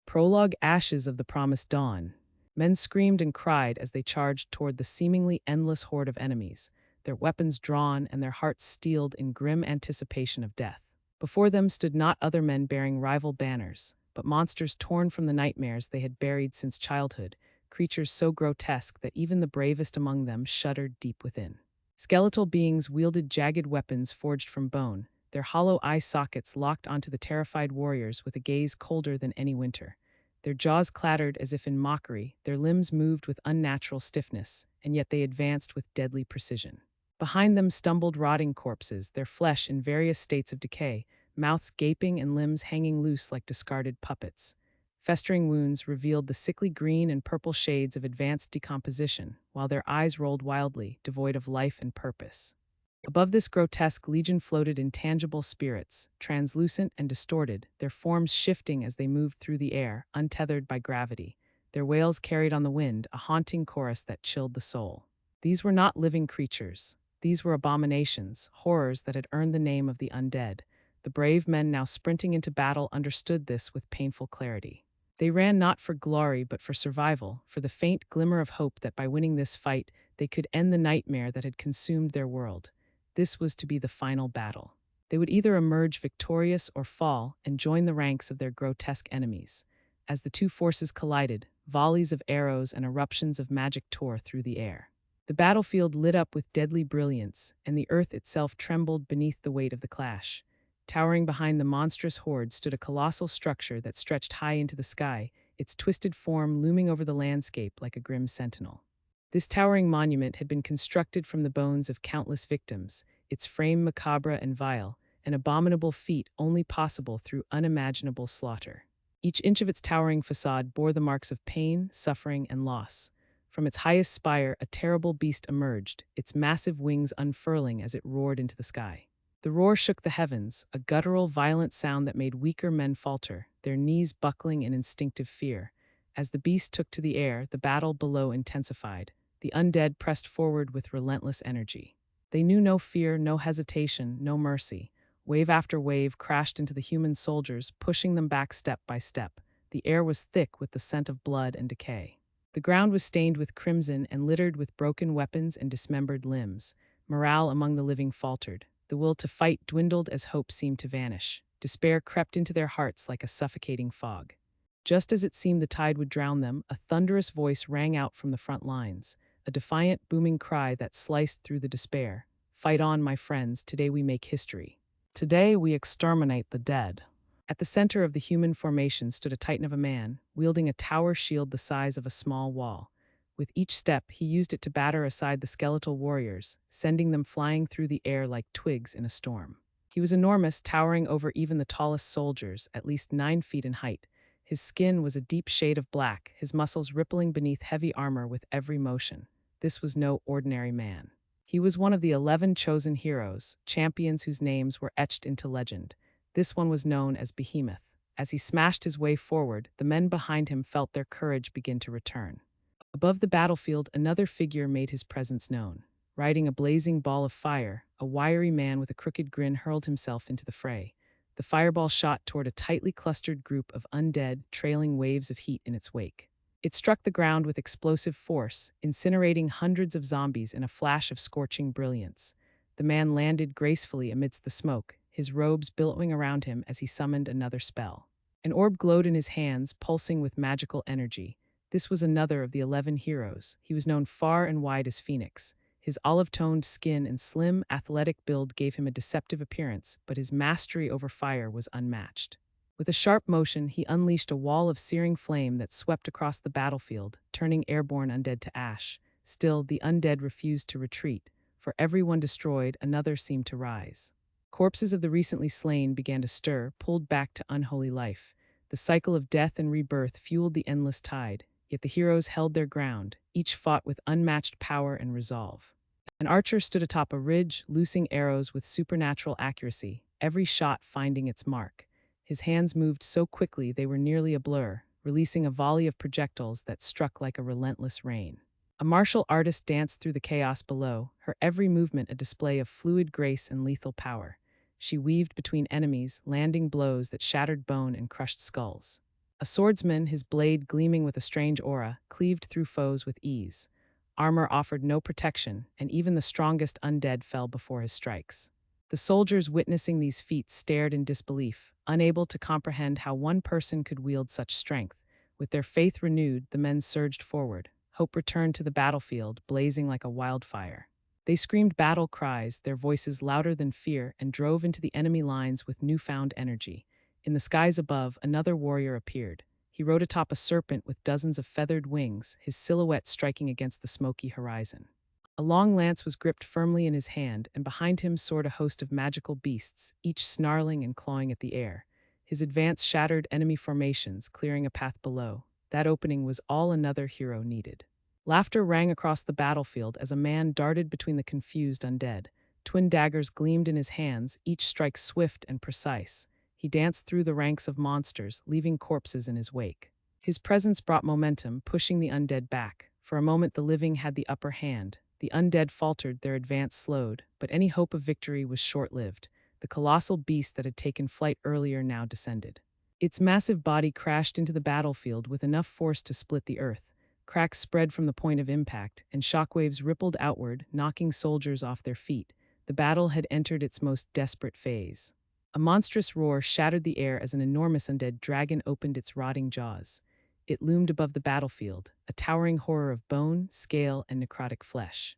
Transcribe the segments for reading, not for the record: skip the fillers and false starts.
Prologue Ashes of the Promised Dawn. Men screamed and cried as they charged toward the seemingly endless horde of enemies, their weapons drawn and their hearts steeled in grim anticipation of death. Before them stood not other men bearing rival banners, but monsters torn from the nightmares they had buried since childhood, creatures so grotesque that even the bravest among them shuddered deep within. Skeletal beings wielded jagged weapons forged from bone, their hollow eye sockets locked onto the terrified warriors with a gaze colder than any winter. Their jaws clattered as if in mockery, their limbs moved with unnatural stiffness, and yet they advanced with deadly precision. Behind them stumbled rotting corpses, their flesh in various states of decay, mouths gaping and limbs hanging loose like discarded puppets. Festering wounds revealed the sickly green and purple shades of advanced decomposition, while their eyes rolled wildly, devoid of life and purpose. Above this grotesque legion floated intangible spirits, translucent and distorted, their forms shifting as they moved through the air, untethered by gravity. Their wails carried on the wind, a haunting chorus that chilled the soul. These were not living creatures. These were abominations, horrors that had earned the name of the undead. The brave men now sprinting into battle understood this with painful clarity. They ran not for glory but for survival, for the faint glimmer of hope that by winning this fight, they could end the nightmare that had consumed their world. This was to be the final battle. They would either emerge victorious or fall and join the ranks of their grotesque enemies. As the two forces collided, volleys of arrows and eruptions of magic tore through the air. The battlefield lit up with deadly brilliance, and the earth itself trembled beneath the weight of the clash. Towering behind the monstrous horde stood a colossal structure that stretched high into the sky, its twisted form looming over the landscape like a grim sentinel. This towering monument had been constructed from the bones of countless victims, its frame macabre and vile, an abominable feat only possible through unimaginable slaughter. Each inch of its towering facade bore the marks of pain, suffering, and loss. From its highest spire, a terrible beast emerged, its massive wings unfurling as it roared into the sky. The roar shook the heavens, a guttural, violent sound that made weaker men falter, their knees buckling in instinctive fear. As the beast took to the air, the battle below intensified. The undead pressed forward with relentless energy. They knew no fear, no hesitation, no mercy. Wave after wave crashed into the human soldiers, pushing them back step by step. The air was thick with the scent of blood and decay. The ground was stained with crimson and littered with broken weapons and dismembered limbs. Morale among the living faltered. The will to fight dwindled as hope seemed to vanish. Despair crept into their hearts like a suffocating fog. Just as it seemed the tide would drown them, a thunderous voice rang out from the front lines, a defiant, booming cry that sliced through the despair. Fight on, my friends, today we make history. Today we exterminate the dead. At the center of the human formation stood a titan of a man, wielding a tower shield the size of a small wall. With each step, he used it to batter aside the skeletal warriors, sending them flying through the air like twigs in a storm. He was enormous, towering over even the tallest soldiers, at least 9 feet in height. His skin was a deep shade of black, his muscles rippling beneath heavy armor with every motion. This was no ordinary man. He was one of the 11 chosen heroes, champions whose names were etched into legend. This one was known as Behemoth. As he smashed his way forward, the men behind him felt their courage begin to return. Above the battlefield, another figure made his presence known. Riding a blazing ball of fire, a wiry man with a crooked grin hurled himself into the fray. The fireball shot toward a tightly clustered group of undead, trailing waves of heat in its wake. It struck the ground with explosive force, incinerating hundreds of zombies in a flash of scorching brilliance. The man landed gracefully amidst the smoke, his robes billowing around him as he summoned another spell. An orb glowed in his hands, pulsing with magical energy. This was another of the 11 heroes. He was known far and wide as Phoenix. His olive-toned skin and slim, athletic build gave him a deceptive appearance, but his mastery over fire was unmatched. With a sharp motion, he unleashed a wall of searing flame that swept across the battlefield, turning airborne undead to ash. Still, the undead refused to retreat. For every one destroyed, another seemed to rise. Corpses of the recently slain began to stir, pulled back to unholy life. The cycle of death and rebirth fueled the endless tide. Yet the heroes held their ground, each fought with unmatched power and resolve. An archer stood atop a ridge, loosing arrows with supernatural accuracy, every shot finding its mark. His hands moved so quickly they were nearly a blur, releasing a volley of projectiles that struck like a relentless rain. A martial artist danced through the chaos below, her every movement a display of fluid grace and lethal power. She weaved between enemies, landing blows that shattered bone and crushed skulls. A swordsman, his blade gleaming with a strange aura, cleaved through foes with ease. Armor offered no protection, and even the strongest undead fell before his strikes. The soldiers witnessing these feats stared in disbelief, unable to comprehend how one person could wield such strength. With their faith renewed, the men surged forward. Hope returned to the battlefield, blazing like a wildfire. They screamed battle cries, their voices louder than fear, and drove into the enemy lines with newfound energy. In the skies above, another warrior appeared. He rode atop a serpent with dozens of feathered wings, his silhouette striking against the smoky horizon. A long lance was gripped firmly in his hand, and behind him soared a host of magical beasts, each snarling and clawing at the air. His advance shattered enemy formations, clearing a path below. That opening was all another hero needed. Laughter rang across the battlefield as a man darted between the confused undead. Twin daggers gleamed in his hands, each strike swift and precise. He danced through the ranks of monsters, leaving corpses in his wake. His presence brought momentum, pushing the undead back. For a moment the living had the upper hand. The undead faltered, their advance slowed, but any hope of victory was short-lived. The colossal beast that had taken flight earlier now descended. Its massive body crashed into the battlefield with enough force to split the earth. Cracks spread from the point of impact, and shockwaves rippled outward, knocking soldiers off their feet. The battle had entered its most desperate phase. A monstrous roar shattered the air as an enormous undead dragon opened its rotting jaws. It loomed above the battlefield, a towering horror of bone, scale, and necrotic flesh.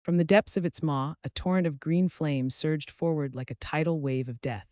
From the depths of its maw, a torrent of green flame surged forward like a tidal wave of death.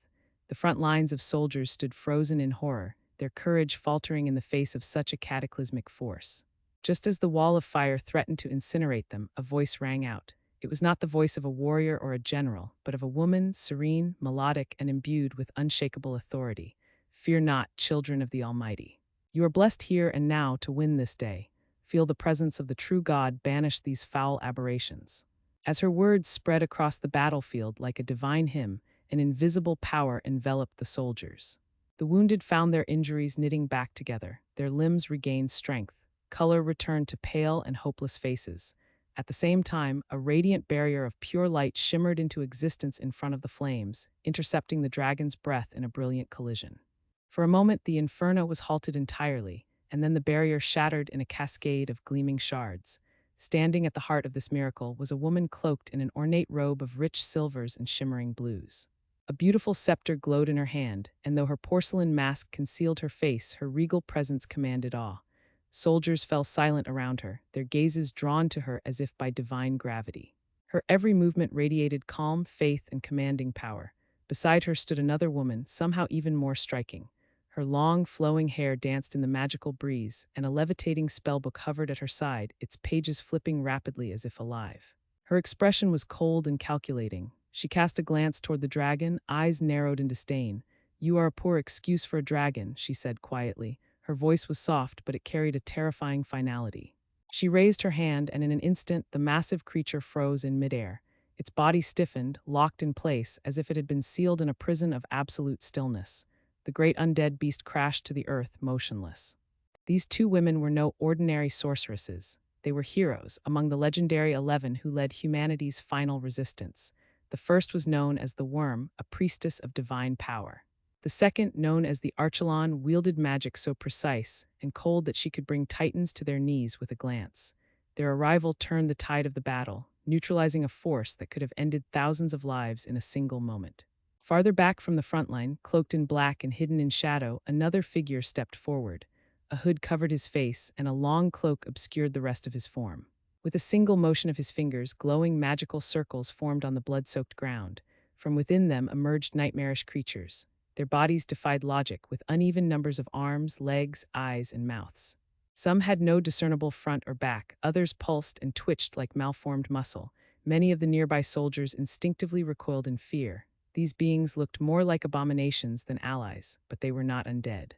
The front lines of soldiers stood frozen in horror, their courage faltering in the face of such a cataclysmic force. Just as the wall of fire threatened to incinerate them, a voice rang out. It was not the voice of a warrior or a general, but of a woman, serene, melodic, and imbued with unshakable authority. "Fear not, children of the Almighty. You are blessed here and now to win this day. Feel the presence of the true God banish these foul aberrations." As her words spread across the battlefield like a divine hymn, an invisible power enveloped the soldiers. The wounded found their injuries knitting back together, their limbs regained strength. Color returned to pale and hopeless faces. At the same time, a radiant barrier of pure light shimmered into existence in front of the flames, intercepting the dragon's breath in a brilliant collision. For a moment, the inferno was halted entirely, and then the barrier shattered in a cascade of gleaming shards. Standing at the heart of this miracle was a woman cloaked in an ornate robe of rich silvers and shimmering blues. A beautiful scepter glowed in her hand, and though her porcelain mask concealed her face, her regal presence commanded awe. Soldiers fell silent around her, their gazes drawn to her as if by divine gravity. Her every movement radiated calm, faith, and commanding power. Beside her stood another woman, somehow even more striking. Her long, flowing hair danced in the magical breeze, and a levitating spellbook hovered at her side, its pages flipping rapidly as if alive. Her expression was cold and calculating. She cast a glance toward the dragon, eyes narrowed in disdain. "You are a poor excuse for a dragon," she said quietly. Her voice was soft, but it carried a terrifying finality. She raised her hand, and in an instant, the massive creature froze in midair. Its body stiffened, locked in place, as if it had been sealed in a prison of absolute stillness. The great undead beast crashed to the earth, motionless. These two women were no ordinary sorceresses. They were heroes, among the legendary 11 who led humanity's final resistance. The first was known as the Worm, a priestess of divine power. The second, known as the Archelon, wielded magic so precise and cold that she could bring titans to their knees with a glance. Their arrival turned the tide of the battle, neutralizing a force that could have ended thousands of lives in a single moment. Farther back from the front line, cloaked in black and hidden in shadow, another figure stepped forward. A hood covered his face, and a long cloak obscured the rest of his form. With a single motion of his fingers, glowing magical circles formed on the blood-soaked ground. From within them emerged nightmarish creatures. Their bodies defied logic, with uneven numbers of arms, legs, eyes, and mouths. Some had no discernible front or back, others pulsed and twitched like malformed muscle. Many of the nearby soldiers instinctively recoiled in fear. These beings looked more like abominations than allies, but they were not undead.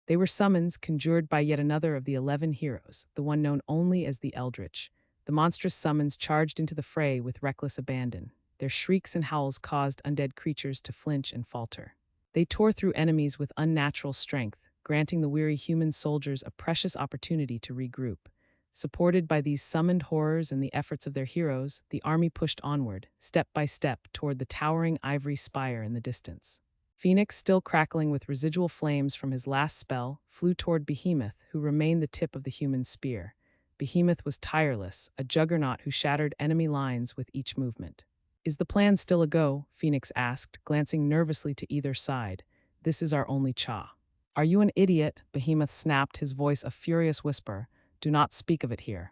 They were summons conjured by yet another of the 11 heroes, the one known only as the Eldritch. The monstrous summons charged into the fray with reckless abandon. Their shrieks and howls caused undead creatures to flinch and falter. They tore through enemies with unnatural strength, granting the weary human soldiers a precious opportunity to regroup. Supported by these summoned horrors and the efforts of their heroes, the army pushed onward, step by step, toward the towering ivory spire in the distance. Phoenix, still crackling with residual flames from his last spell, flew toward Behemoth, who remained the tip of the human spear. Behemoth was tireless, a juggernaut who shattered enemy lines with each movement. "Is the plan still a go?" Phoenix asked, glancing nervously to either side. "This is our only cha." "Are you an idiot?" Behemoth snapped, his voice a furious whisper. "Do not speak of it here.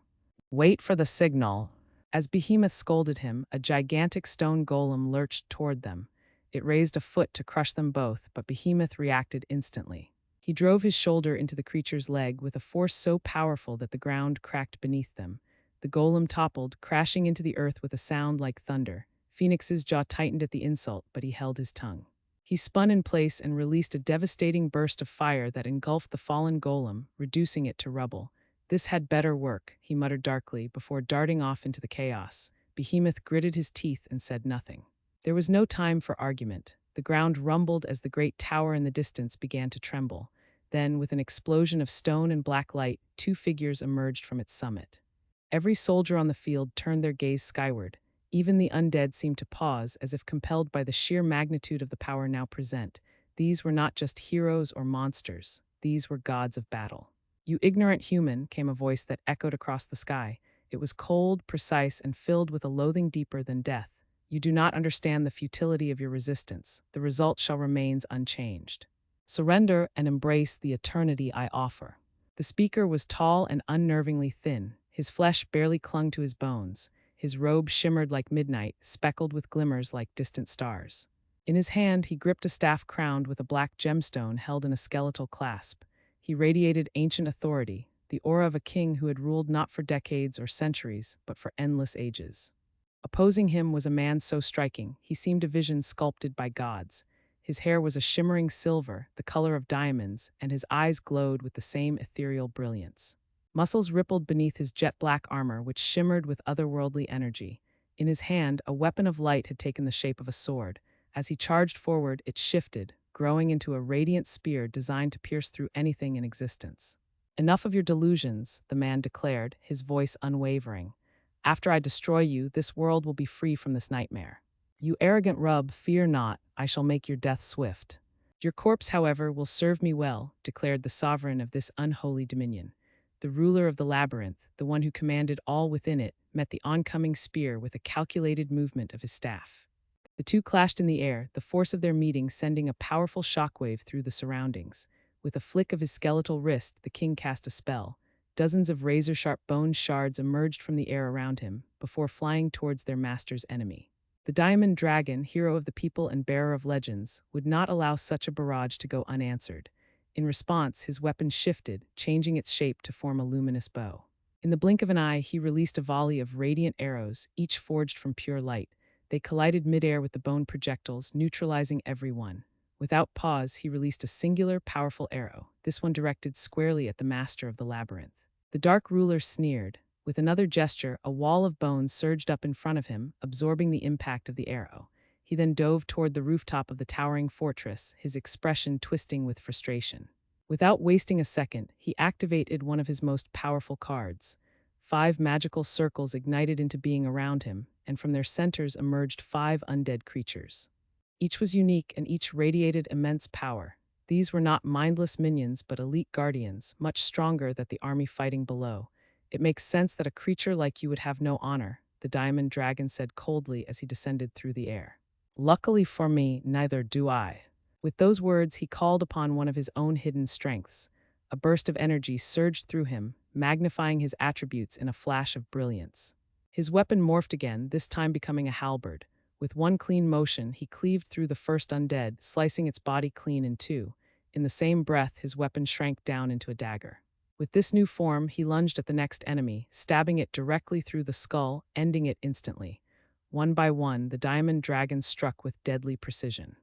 Wait for the signal." As Behemoth scolded him, a gigantic stone golem lurched toward them. It raised a foot to crush them both, but Behemoth reacted instantly. He drove his shoulder into the creature's leg with a force so powerful that the ground cracked beneath them. The golem toppled, crashing into the earth with a sound like thunder. Phoenix's jaw tightened at the insult, but he held his tongue. He spun in place and released a devastating burst of fire that engulfed the fallen golem, reducing it to rubble. "This had better work," he muttered darkly before darting off into the chaos. Behemoth gritted his teeth and said nothing. There was no time for argument. The ground rumbled as the great tower in the distance began to tremble. Then, with an explosion of stone and black light, two figures emerged from its summit. Every soldier on the field turned their gaze skyward. Even the undead seemed to pause, as if compelled by the sheer magnitude of the power now present. These were not just heroes or monsters. These were gods of battle. "You ignorant human," came a voice that echoed across the sky. It was cold, precise, and filled with a loathing deeper than death. "You do not understand the futility of your resistance. The result shall remain unchanged. Surrender and embrace the eternity I offer." The speaker was tall and unnervingly thin. His flesh barely clung to his bones. His robe shimmered like midnight, speckled with glimmers like distant stars. In his hand, he gripped a staff crowned with a black gemstone held in a skeletal clasp. He radiated ancient authority, the aura of a king who had ruled not for decades or centuries, but for endless ages. Opposing him was a man so striking, he seemed a vision sculpted by gods. His hair was a shimmering silver, the color of diamonds, and his eyes glowed with the same ethereal brilliance. Muscles rippled beneath his jet-black armor, which shimmered with otherworldly energy. In his hand, a weapon of light had taken the shape of a sword. As he charged forward, it shifted, growing into a radiant spear designed to pierce through anything in existence. "Enough of your delusions," the man declared, his voice unwavering. "After I destroy you, this world will be free from this nightmare. You arrogant rub, fear not, I shall make your death swift. Your corpse, however, will serve me well," declared the sovereign of this unholy dominion. The ruler of the labyrinth, the one who commanded all within it, met the oncoming spear with a calculated movement of his staff. The two clashed in the air, the force of their meeting sending a powerful shockwave through the surroundings. With a flick of his skeletal wrist, the king cast a spell. Dozens of razor-sharp bone shards emerged from the air around him, before flying towards their master's enemy. The Diamond Dragon, hero of the people and bearer of legends, would not allow such a barrage to go unanswered. In response, his weapon shifted, changing its shape to form a luminous bow. In the blink of an eye, he released a volley of radiant arrows, each forged from pure light. They collided midair with the bone projectiles, neutralizing every one. Without pause, he released a singular, powerful arrow, this one directed squarely at the master of the labyrinth. The dark ruler sneered. With another gesture, a wall of bones surged up in front of him, absorbing the impact of the arrow. He then dove toward the rooftop of the towering fortress, his expression twisting with frustration. Without wasting a second, he activated one of his most powerful cards. 5 magical circles ignited into being around him, and from their centers emerged 5 undead creatures. Each was unique and each radiated immense power. These were not mindless minions, but elite guardians, much stronger than the army fighting below. "It makes sense that a creature like you would have no honor," the Diamond Dragon said coldly as he descended through the air. "Luckily for me, neither do I." With those words, he called upon one of his own hidden strengths. A burst of energy surged through him, magnifying his attributes in a flash of brilliance. His weapon morphed again, this time becoming a halberd. With one clean motion, he cleaved through the first undead, slicing its body clean in two. In the same breath, his weapon shrank down into a dagger. With this new form, he lunged at the next enemy, stabbing it directly through the skull, ending it instantly. One by one, the Diamond Dragon struck with deadly precision.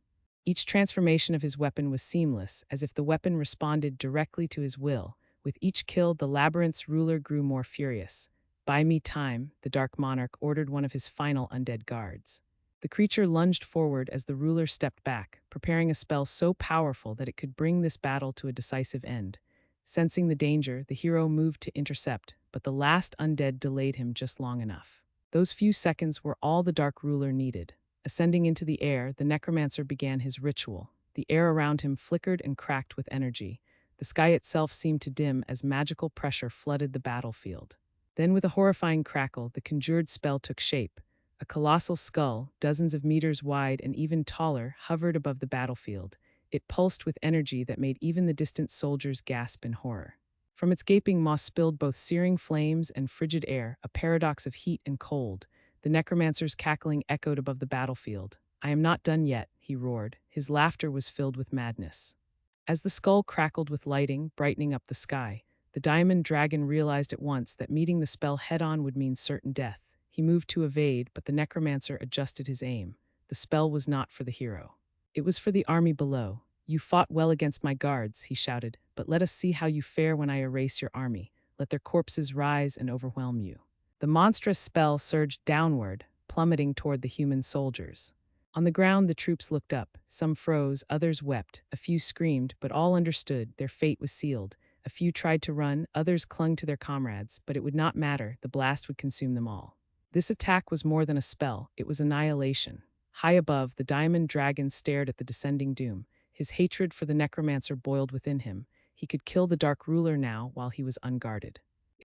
Each transformation of his weapon was seamless, as if the weapon responded directly to his will. With each kill, the labyrinth's ruler grew more furious. "Buy me time," the Dark Monarch ordered one of his final undead guards. The creature lunged forward as the ruler stepped back, preparing a spell so powerful that it could bring this battle to a decisive end. Sensing the danger, the hero moved to intercept, but the last undead delayed him just long enough. Those few seconds were all the Dark Ruler needed. Ascending into the air, the necromancer began his ritual. The air around him flickered and cracked with energy. The sky itself seemed to dim as magical pressure flooded the battlefield. Then, with a horrifying crackle, the conjured spell took shape. A colossal skull, dozens of meters wide and even taller, hovered above the battlefield. It pulsed with energy that made even the distant soldiers gasp in horror. From its gaping maw spilled both searing flames and frigid air, a paradox of heat and cold. The necromancer's cackling echoed above the battlefield. "I am not done yet," he roared. His laughter was filled with madness. As the skull crackled with lighting, brightening up the sky, the diamond dragon realized at once that meeting the spell head-on would mean certain death. He moved to evade, but the necromancer adjusted his aim. The spell was not for the hero. It was for the army below. "You fought well against my guards," he shouted, "but let us see how you fare when I erase your army. Let their corpses rise and overwhelm you." The monstrous spell surged downward, plummeting toward the human soldiers. On the ground, the troops looked up. Some froze, others wept, a few screamed, but all understood their fate was sealed. A few tried to run, others clung to their comrades, but it would not matter, the blast would consume them all. This attack was more than a spell, it was annihilation. High above, the diamond dragon stared at the descending doom. His hatred for the necromancer boiled within him. He could kill the dark ruler now while he was unguarded.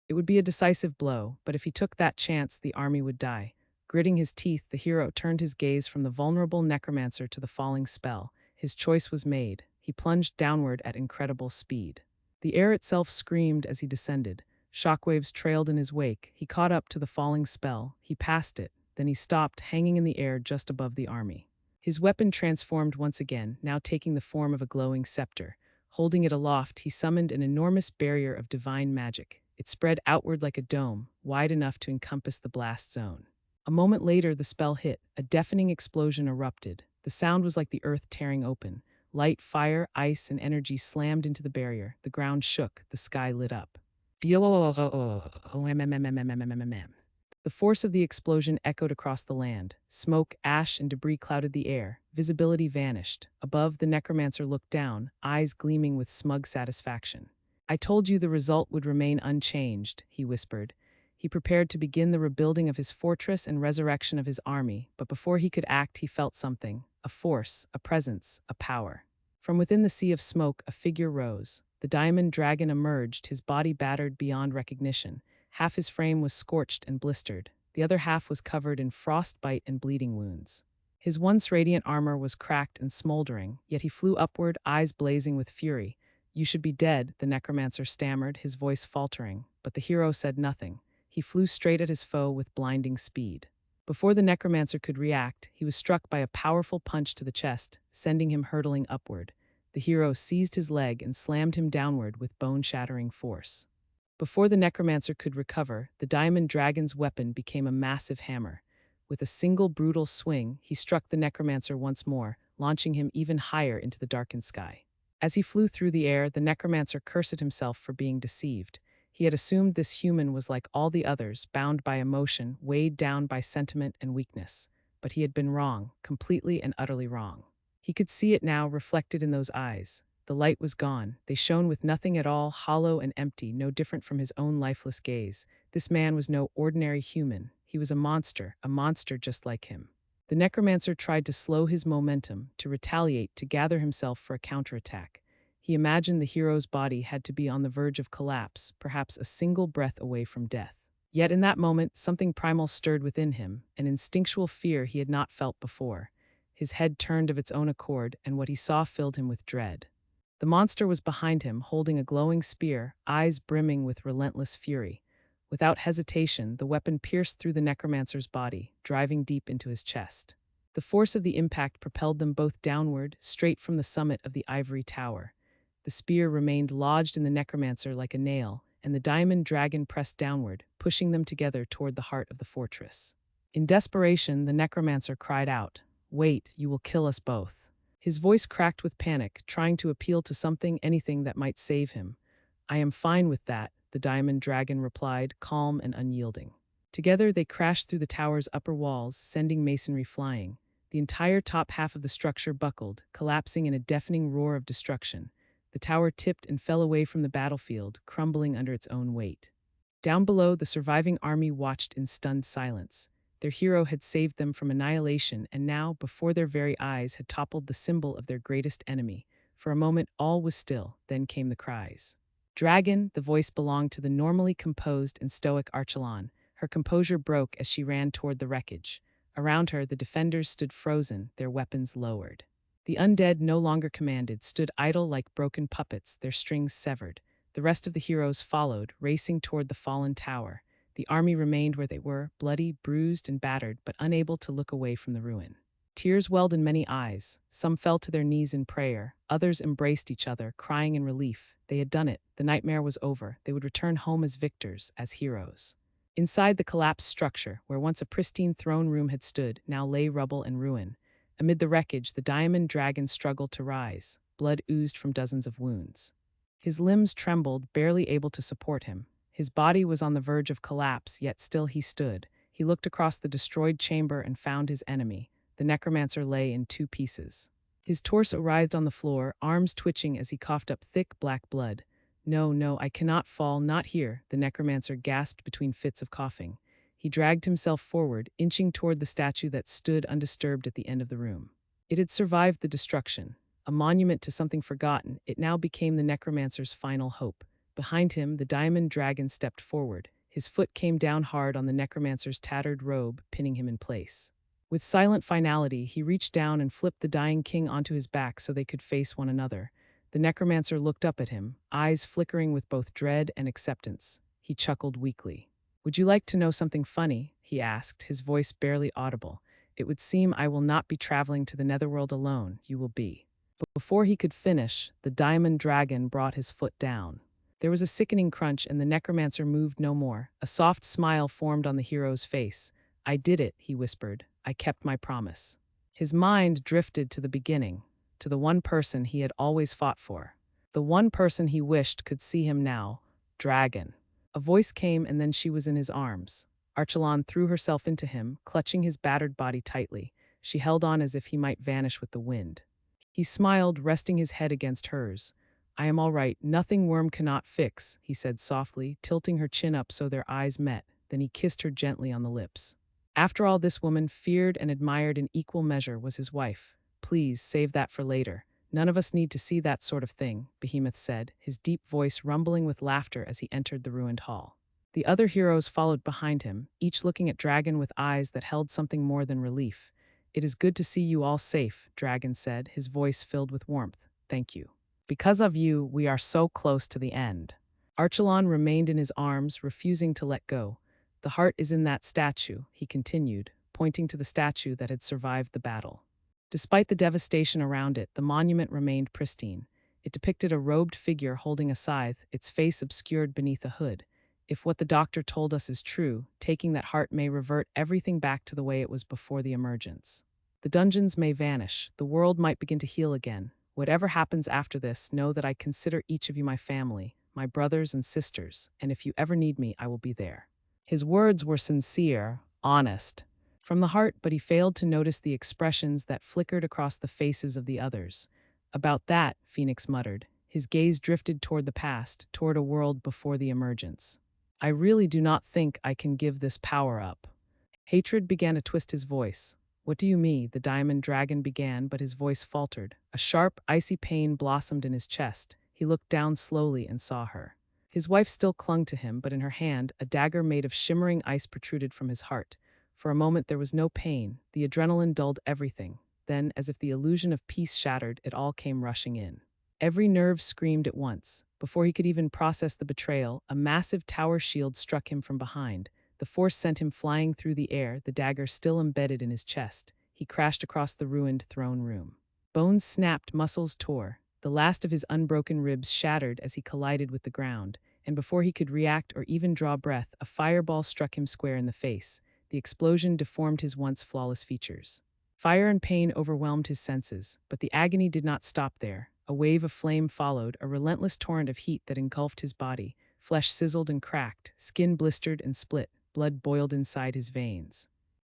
It would be a decisive blow, but if he took that chance, the army would die. Gritting his teeth, the hero turned his gaze from the vulnerable necromancer to the falling spell. His choice was made. He plunged downward at incredible speed. The air itself screamed as he descended. Shockwaves trailed in his wake. He caught up to the falling spell. He passed it. Then he stopped, hanging in the air just above the army. His weapon transformed once again, now taking the form of a glowing scepter. Holding it aloft, he summoned an enormous barrier of divine magic. It spread outward like a dome, wide enough to encompass the blast zone. A moment later, the spell hit. A deafening explosion erupted. The sound was like the earth tearing open. Light, fire, ice, and energy slammed into the barrier. The ground shook. The sky lit up. The force of the explosion echoed across the land. Smoke, ash, and debris clouded the air. Visibility vanished. Above, the necromancer looked down, eyes gleaming with smug satisfaction. "I told you the result would remain unchanged," he whispered. He prepared to begin the rebuilding of his fortress and resurrection of his army, but before he could act, he felt something. A force, a presence, a power. From within the sea of smoke, a figure rose. The diamond dragon emerged, his body battered beyond recognition. Half his frame was scorched and blistered. The other half was covered in frostbite and bleeding wounds. His once radiant armor was cracked and smoldering, yet he flew upward, eyes blazing with fury. "You should be dead," the necromancer stammered, his voice faltering. But the hero said nothing. He flew straight at his foe with blinding speed. Before the necromancer could react, he was struck by a powerful punch to the chest, sending him hurtling upward. The hero seized his leg and slammed him downward with bone-shattering force. Before the necromancer could recover, the diamond dragon's weapon became a massive hammer. With a single brutal swing, he struck the necromancer once more, launching him even higher into the darkened sky. As he flew through the air, the necromancer cursed himself for being deceived. He had assumed this human was like all the others, bound by emotion, weighed down by sentiment and weakness. But he had been wrong, completely and utterly wrong. He could see it now, reflected in those eyes. The light was gone. They shone with nothing at all, hollow and empty, no different from his own lifeless gaze. This man was no ordinary human. He was a monster just like him. The necromancer tried to slow his momentum, to retaliate, to gather himself for a counterattack. He imagined the hero's body had to be on the verge of collapse, perhaps a single breath away from death. Yet in that moment, something primal stirred within him, an instinctual fear he had not felt before. His head turned of its own accord, and what he saw filled him with dread. The monster was behind him, holding a glowing spear, eyes brimming with relentless fury. Without hesitation, the weapon pierced through the necromancer's body, driving deep into his chest. The force of the impact propelled them both downward, straight from the summit of the ivory tower. The spear remained lodged in the necromancer like a nail, and the diamond dragon pressed downward, pushing them together toward the heart of the fortress. In desperation, the necromancer cried out, "Wait, you will kill us both." His voice cracked with panic, trying to appeal to something, anything that might save him. "I am fine with that," the diamond dragon replied, calm and unyielding. Together they crashed through the tower's upper walls, sending masonry flying. The entire top half of the structure buckled, collapsing in a deafening roar of destruction. The tower tipped and fell away from the battlefield, crumbling under its own weight. Down below, the surviving army watched in stunned silence. Their hero had saved them from annihilation and now, before their very eyes, had toppled the symbol of their greatest enemy. For a moment, all was still, then came the cries. Dragon, the voice belonged to the normally composed and stoic Archelon. Her composure broke as she ran toward the wreckage. Around her, the defenders stood frozen, their weapons lowered. The undead, no longer commanded, stood idle like broken puppets, their strings severed. The rest of the heroes followed, racing toward the fallen tower. The army remained where they were, bloody, bruised, and battered, but unable to look away from the ruin. Tears welled in many eyes. Some fell to their knees in prayer. Others embraced each other, crying in relief. They had done it. The nightmare was over. They would return home as victors, as heroes. Inside the collapsed structure, where once a pristine throne room had stood, now lay rubble and ruin. Amid the wreckage, the diamond dragon struggled to rise. Blood oozed from dozens of wounds. His limbs trembled, barely able to support him. His body was on the verge of collapse, yet still he stood. He looked across the destroyed chamber and found his enemy. The necromancer lay in two pieces. His torso writhed on the floor, arms twitching as he coughed up thick, black blood. "No, no, I cannot fall, not here," the necromancer gasped between fits of coughing. He dragged himself forward, inching toward the statue that stood undisturbed at the end of the room. It had survived the destruction. A monument to something forgotten, it now became the necromancer's final hope. Behind him, the diamond dragon stepped forward. His foot came down hard on the necromancer's tattered robe, pinning him in place. With silent finality, he reached down and flipped the dying king onto his back so they could face one another. The necromancer looked up at him, eyes flickering with both dread and acceptance. He chuckled weakly. "Would you like to know something funny?" he asked, his voice barely audible. "It would seem I will not be traveling to the netherworld alone. You will be." But before he could finish, the diamond dragon brought his foot down. There was a sickening crunch, and the necromancer moved no more. A soft smile formed on the hero's face. "I did it," he whispered. "I kept my promise." His mind drifted to the beginning, to the one person he had always fought for. The one person he wished could see him now. Dragon. A voice came, and then she was in his arms. Archelon threw herself into him, clutching his battered body tightly. She held on as if he might vanish with the wind. He smiled, resting his head against hers. "I am all right. Nothing worm cannot fix," he said softly, tilting her chin up so their eyes met. Then he kissed her gently on the lips. After all, this woman, feared and admired in equal measure, was his wife. "Please, save that for later. None of us need to see that sort of thing," Behemoth said, his deep voice rumbling with laughter as he entered the ruined hall. The other heroes followed behind him, each looking at Dragon with eyes that held something more than relief. "It is good to see you all safe," Dragon said, his voice filled with warmth. "Thank you. Because of you, we are so close to the end." Archelon remained in his arms, refusing to let go. "The heart is in that statue," he continued, pointing to the statue that had survived the battle. Despite the devastation around it, the monument remained pristine. It depicted a robed figure holding a scythe, its face obscured beneath a hood. If what the doctor told us is true, taking that heart may revert everything back to the way it was before the emergence. The dungeons may vanish, the world might begin to heal again. Whatever happens after this, know that I consider each of you my family, my brothers and sisters, and if you ever need me, I will be there. His words were sincere, honest, from the heart, but he failed to notice the expressions that flickered across the faces of the others. "About that," Phoenix muttered. His gaze drifted toward the past, toward a world before the emergence. "I really do not think I can give this power up." Hatred began to twist his voice. "What do you mean?" the diamond dragon began, but his voice faltered. A sharp, icy pain blossomed in his chest. He looked down slowly and saw her. His wife still clung to him, but in her hand, a dagger made of shimmering ice protruded from his heart. For a moment there was no pain. The adrenaline dulled everything. Then, as if the illusion of peace shattered, it all came rushing in. Every nerve screamed at once. Before he could even process the betrayal, a massive tower shield struck him from behind. The force sent him flying through the air, the dagger still embedded in his chest. He crashed across the ruined throne room. Bones snapped, muscles tore. The last of his unbroken ribs shattered as he collided with the ground, and before he could react or even draw breath, a fireball struck him square in the face. The explosion deformed his once flawless features. Fire and pain overwhelmed his senses, but the agony did not stop there. A wave of flame followed, a relentless torrent of heat that engulfed his body. Flesh sizzled and cracked, skin blistered and split, blood boiled inside his veins.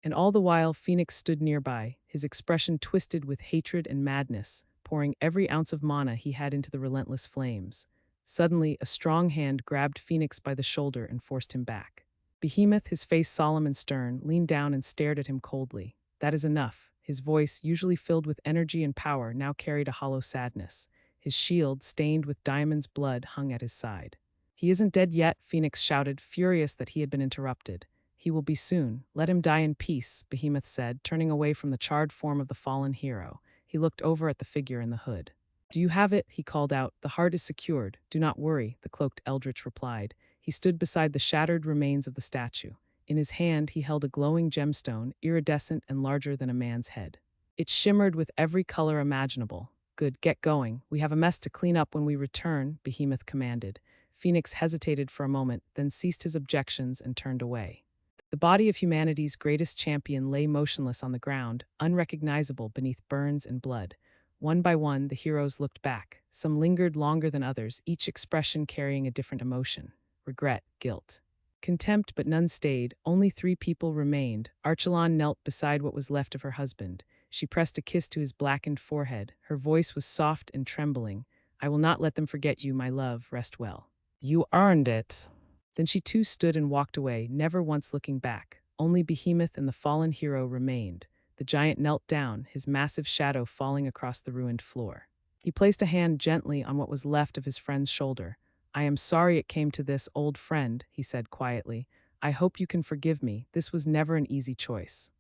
And all the while, Phoenix stood nearby, his expression twisted with hatred and madness, pouring every ounce of mana he had into the relentless flames. Suddenly, a strong hand grabbed Phoenix by the shoulder and forced him back. Behemoth, his face solemn and stern, leaned down and stared at him coldly. That is enough. His voice, usually filled with energy and power, now carried a hollow sadness. His shield, stained with Diamond's blood, hung at his side. He isn't dead yet, Phoenix shouted, furious that he had been interrupted. He will be soon. Let him die in peace, Behemoth said, turning away from the charred form of the fallen hero. He looked over at the figure in the hood. Do you have it? He called out. The heart is secured. Do not worry, the cloaked eldritch replied. He stood beside the shattered remains of the statue. In his hand, he held a glowing gemstone, iridescent and larger than a man's head. It shimmered with every color imaginable. Good, get going. We have a mess to clean up when we return, Behemoth commanded. Phoenix hesitated for a moment, then ceased his objections and turned away. The body of humanity's greatest champion lay motionless on the ground, unrecognizable beneath burns and blood. One by one, the heroes looked back. Some lingered longer than others, each expression carrying a different emotion. Regret, guilt, contempt, but none stayed. Only 3 people remained. Archelon knelt beside what was left of her husband. She pressed a kiss to his blackened forehead. Her voice was soft and trembling. I will not let them forget you, my love. Rest well. You earned it. Then she too stood and walked away, never once looking back. Only Behemoth and the fallen hero remained. The giant knelt down, his massive shadow falling across the ruined floor. He placed a hand gently on what was left of his friend's shoulder. I am sorry it came to this, old friend, he said quietly. I hope you can forgive me. This was never an easy choice.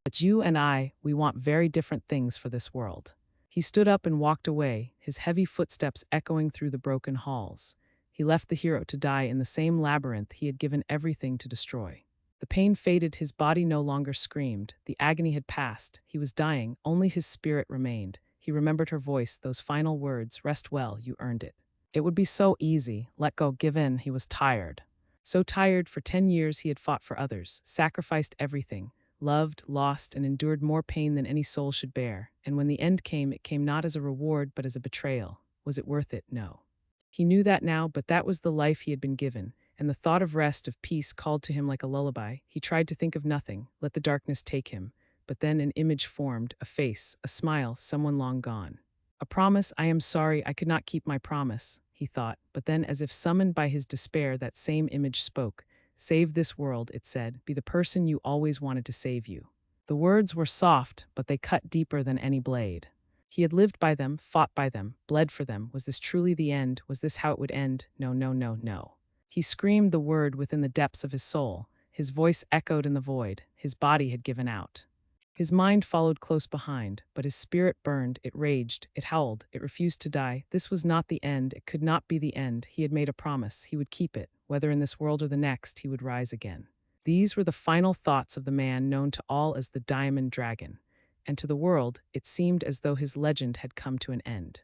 But you and I, we want very different things for this world. He stood up and walked away, his heavy footsteps echoing through the broken halls. He left the hero to die in the same labyrinth he had given everything to destroy. The pain faded, his body no longer screamed. The agony had passed. He was dying, only his spirit remained. He remembered her voice, those final words, rest well, you earned it. It would be so easy, let go, give in. He was tired. So tired. For 10 years he had fought for others, sacrificed everything, loved, lost, and endured more pain than any soul should bear. And when the end came, it came not as a reward but as a betrayal. Was it worth it? No. He knew that now, but that was the life he had been given, and the thought of rest, of peace, called to him like a lullaby. He tried to think of nothing, let the darkness take him. But then an image formed, a face, a smile, someone long gone. A promise. I am sorry, I could not keep my promise, he thought, but then, as if summoned by his despair, that same image spoke. Save this world, it said, be the person you always wanted to save you. The words were soft, but they cut deeper than any blade. He had lived by them, fought by them, bled for them. Was this truly the end? Was this how it would end? No, no, no, no. He screamed the word within the depths of his soul. His voice echoed in the void. His body had given out. His mind followed close behind, but his spirit burned, it raged, it howled, it refused to die. This was not the end, it could not be the end. He had made a promise, he would keep it. Whether in this world or the next, he would rise again. These were the final thoughts of the man known to all as the Diamond Dragon. And to the world, it seemed as though his legend had come to an end.